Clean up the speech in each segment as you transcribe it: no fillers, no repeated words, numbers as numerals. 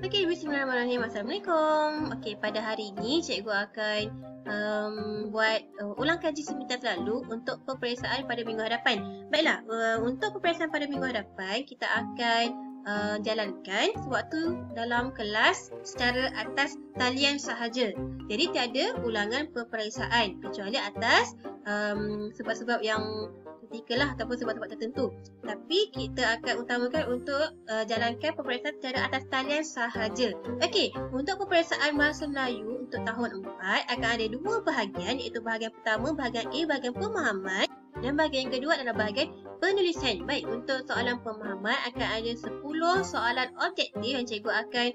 Okey, bismillahirrahmanirrahim. Assalamualaikum. Okey, pada hari ini cikgu akan buat ulang kaji seminta lalu untuk peperiksaan pada minggu hadapan. Baiklah, untuk peperiksaan pada minggu hadapan, kita akan jalankan sewaktu dalam kelas secara atas talian sahaja. Jadi tiada ulangan peperiksaan kecuali atas sebab-sebab yang ketika ataupun sebab-sebab tertentu. Tapi kita akan utamakan untuk jalankan peperiksaan secara atas talian sahaja. Okey, untuk peperiksaan bahasa Melayu untuk tahun 4 akan ada dua bahagian, iaitu bahagian pertama, bahagian A, bahagian pemahaman, dan bahagian kedua adalah bahagian penulisan. Baik, untuk soalan pemahaman akan ada 10 soalan objektif yang cikgu akan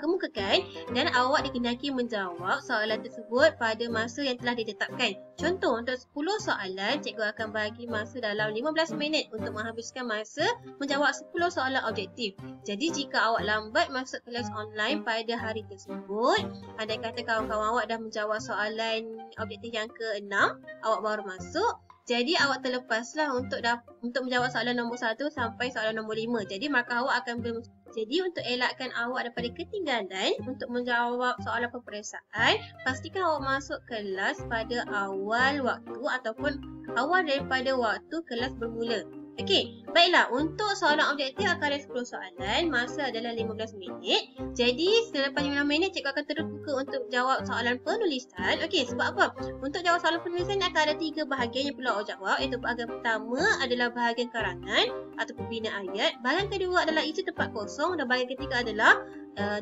kemukakan dan awak dikenaki menjawab soalan tersebut pada masa yang telah ditetapkan. Contoh, untuk 10 soalan, cikgu akan bagi masa dalam 15 minit untuk menghabiskan masa menjawab 10 soalan objektif. Jadi, jika awak lambat masuk kelas online pada hari tersebut, andai kata kawan-kawan awak dah menjawab soalan objektif yang ke-6, awak baru masuk, jadi awak terlepaslah untuk menjawab soalan nombor 1 sampai soalan nombor 5. Jadi markah awak akan Jadi untuk elakkan awak daripada ketinggalan untuk menjawab soalan peperiksaan, pastikan awak masuk kelas pada awal waktu ataupun awal daripada waktu kelas bermula. Okey, baiklah, untuk soalan objektif akan ada 10 soalan, masa adalah 15 minit. Jadi selepas 15 minit cikgu akan terus buka untuk jawab soalan penulisan. Okey, sebab apa? Untuk jawab soalan penulisan akan ada 3 bahagian yang perlu awak jawab, iaitu bahagian pertama adalah bahagian karangan atau pembina ayat, bahagian kedua adalah isi tempat kosong dan bahagian ketiga adalah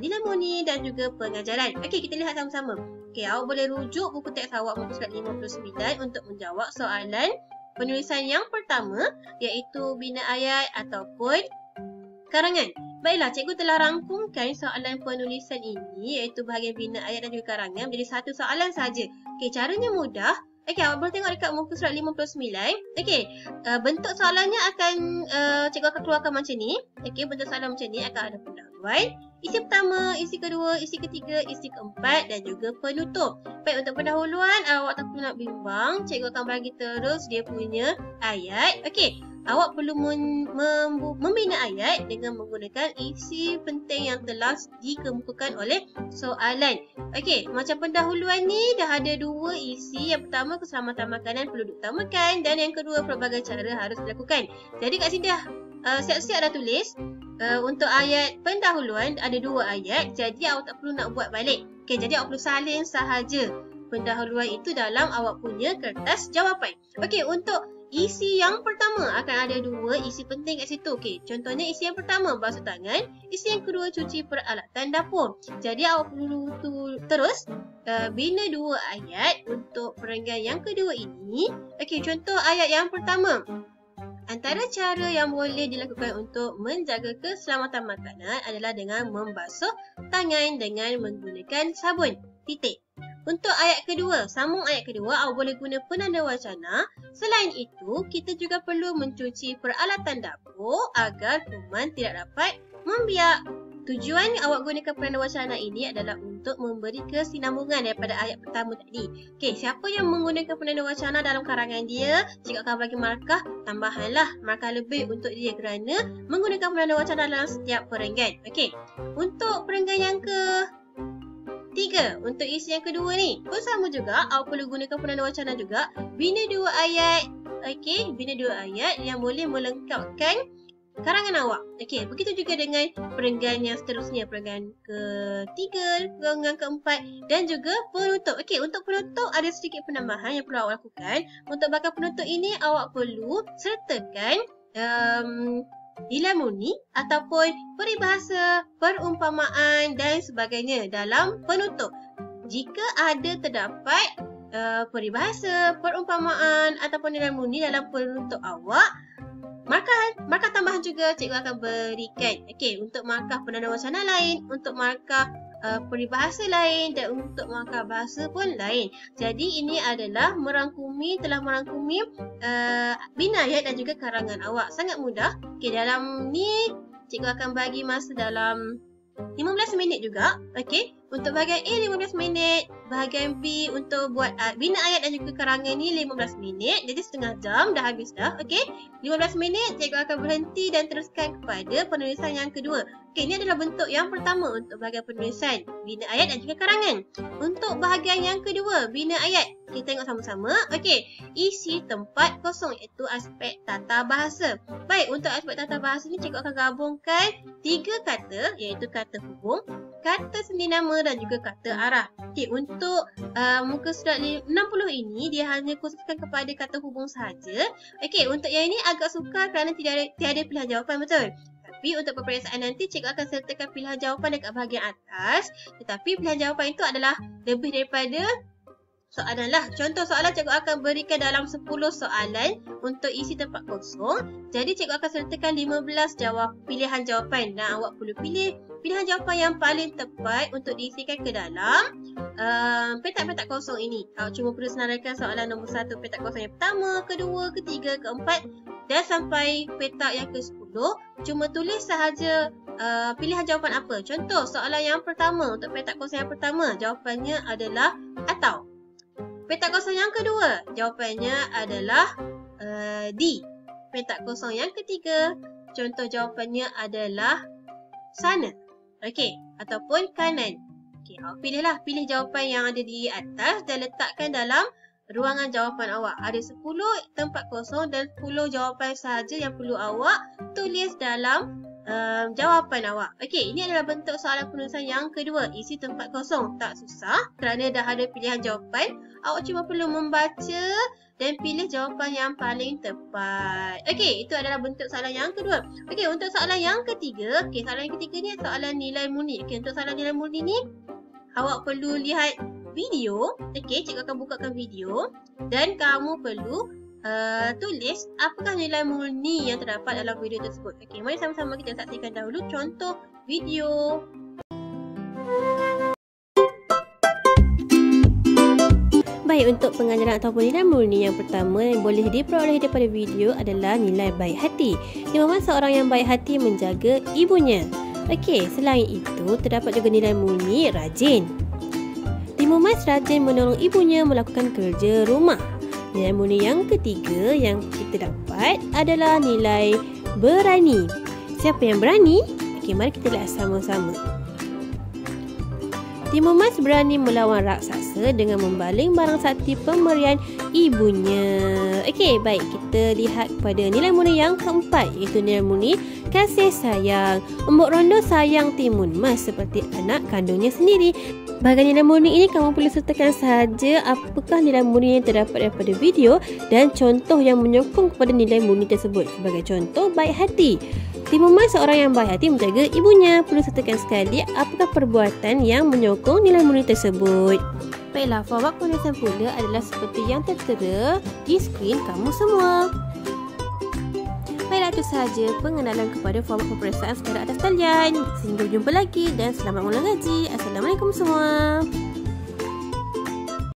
nilai murni dan juga pengajaran. Okey, kita lihat sama-sama. Okey, awak boleh rujuk buku teks awak muka surat 59 untuk menjawab soalan penulisan yang pertama, iaitu bina ayat ataupun karangan. Baiklah, cikgu telah rangkumkan soalan penulisan ini, iaitu bahagian bina ayat dan juga karangan menjadi satu soalan saja. Okey, caranya mudah. Okey, awak boleh tengok dekat muka surat 59. Okey, bentuk soalannya akan cikgu akan keluarkan macam ni. Okey, bentuk soalan macam ni akan ada pendahuluan, isi pertama, isi kedua, isi ketiga, isi keempat dan juga penutup. Baik, untuk pendahuluan awak tak perlu nak bimbang, cikgu akan bagi terus dia punya ayat. Okey, awak perlu membina ayat dengan menggunakan isi penting yang telah dikemukakan oleh soalan. Okey, macam pendahuluan ni dah ada dua isi. Yang pertama, keselamatan makanan perlu diutamakan dan yang kedua, pelbagai cara harus dilakukan. Jadi kat sini dah siap-siap dah tulis. Untuk ayat pendahuluan ada dua ayat, jadi awak tak perlu nak buat balik. Okey, jadi awak perlu salin sahaja pendahuluan itu dalam awak punya kertas jawapan. Okey, untuk isi yang pertama akan ada dua isi penting kat situ. Okey, contohnya isi yang pertama basuh tangan, isi yang kedua cuci peralatan dapur. Jadi awak perlu terus bina dua ayat untuk perenggan yang kedua ini. Okey, contoh ayat yang pertama. Antara cara yang boleh dilakukan untuk menjaga keselamatan makanan adalah dengan membasuh tangan dengan menggunakan sabun. Titik. Untuk ayat kedua, sambung ayat kedua, awak boleh guna penanda wacana. Selain itu, kita juga perlu mencuci peralatan dapur agar kuman tidak dapat membiak. Tujuan awak gunakan penanda wacana ini adalah untuk memberi kesinambungan daripada ayat pertama tadi. Okey, siapa yang menggunakan penanda wacana dalam karangan dia, cikgu akan bagi markah tambahanlah, markah lebih untuk dia kerana menggunakan penanda wacana dalam setiap perenggan. Okey, untuk perenggan yang ke-3, untuk isi yang kedua ni pun sama juga, awak perlu gunakan penanda wacana juga. Bina dua ayat. Okey, bina dua ayat yang boleh melengkapkan karangan awak. Okey, begitu juga dengan perenggan yang seterusnya, perenggan ke-3, perenggan ke-4 dan juga penutup. Okey, untuk penutup ada sedikit penambahan yang perlu awak lakukan. Untuk bahagian penutup ini awak perlu sertakan nilai murni ataupun peribahasa, perumpamaan dan sebagainya dalam penutup. Jika ada terdapat peribahasa, perumpamaan ataupun nilai murni dalam penutup awak, markah tambahan juga cikgu akan berikan. Okey, untuk markah penanda wacana lain, untuk markah peribahasa lain dan untuk markah bahasa pun lain. Jadi ini adalah telah merangkumi bina ayat dan juga karangan awak. Sangat mudah. Okey, dalam ni cikgu akan bagi masa dalam 15 minit juga. Okey, untuk bahagian A 15 minit, bahagian B untuk buat bina ayat dan juga karangan ni 15 minit. Jadi setengah jam dah habis dah. Okey, 15 minit cikgu akan berhenti dan teruskan kepada penulisan yang kedua. Okey, ini adalah bentuk yang pertama untuk bahagian penulisan, bina ayat dan juga karangan. Untuk bahagian yang kedua, bina ayat, kita tengok sama-sama. Okey, isi tempat kosong iaitu aspek tata bahasa. Baik, untuk aspek tata bahasa ni cikgu akan gabungkan 3 kata iaitu kata hubung, kata sendi nama dan juga kata arah. Okey, untuk muka surat 60 ini dia hanya khususkan kepada kata hubung sahaja. Okey, untuk yang ini agak sukar kerana tiada pilihan jawapan, betul? Tapi untuk peperiksaan nanti cikgu akan sertakan pilihan jawapan dekat bahagian atas. Tetapi pilihan jawapan itu adalah lebih daripada soalan lah. Contoh soalan cikgu akan berikan dalam 10 soalan untuk isi tempat kosong. Jadi cikgu akan sertakan 15 pilihan jawapan dan awak perlu pilih pilihan jawapan yang paling tepat untuk diisikan ke dalam petak-petak kosong ini. Awak cuma perlu senaraikan soalan nombor 1 petak kosong yang pertama, kedua, ketiga, keempat dan sampai petak yang ke-10. Cuma tulis sahaja pilihan jawapan apa. Contoh soalan yang pertama untuk petak kosong yang pertama, jawapannya adalah atau. Petak kosong yang kedua, jawapannya adalah D. Petak kosong yang ketiga, contoh jawapannya adalah sana. Okey, ataupun kanan. Okey, awak pilih jawapan yang ada di atas dan letakkan dalam ruangan jawapan awak. Ada 10 tempat kosong dan 10 jawapan sahaja yang perlu awak tulis dalam jawapan awak. Okey, ini adalah bentuk soalan penulisan yang kedua, isi tempat kosong. Tak susah kerana dah ada pilihan jawapan. Awak cuma perlu membaca dan pilih jawapan yang paling tepat. Okey, itu adalah bentuk soalan yang kedua. Okey, untuk soalan yang ketiga, soalan yang ketiga ni soalan nilai murni. Okey, untuk soalan nilai murni ni awak perlu lihat video. Okey, cikgu akan bukakan video dan kamu perlu tulis apakah nilai murni yang terdapat dalam video tersebut. Okey, mari sama-sama kita saksikan dahulu contoh video. Baik, untuk pengajaran ataupun nilai murni yang pertama yang boleh diperoleh daripada video adalah nilai baik hati. Di mana seorang yang baik hati menjaga ibunya. Okey, selain itu terdapat juga nilai murni rajin. Timumas rajin menolong ibunya melakukan kerja rumah. Nilai murni yang ketiga yang kita dapat adalah nilai berani. Siapa yang berani? Okey, mari kita lihat sama-sama. Timumas berani melawan raksasa dengan membaling barang sakti pemberian ibunya. Okey, baik, kita lihat pada nilai murni yang keempat iaitu nilai murni kasih sayang. Embok Rondo sayang Timumas seperti anak kandungnya sendiri. Bahagian nilai murni ini kamu perlu sertakan sahaja apakah nilai murni yang terdapat daripada video dan contoh yang menyokong kepada nilai murni tersebut. Sebagai contoh, baik hati. Timumas seorang yang baik hati menjaga ibunya. Perlu sertakan sekali apakah perbuatan yang menyokong nilai murni tersebut. Baiklah, format penulisan pula adalah seperti yang tertera di skrin kamu semua. Baiklah, itu sahaja pengenalan kepada format peperiksaan secara atas talian. Sehingga berjumpa lagi dan selamat mengulang ngaji. Assalamualaikum semua.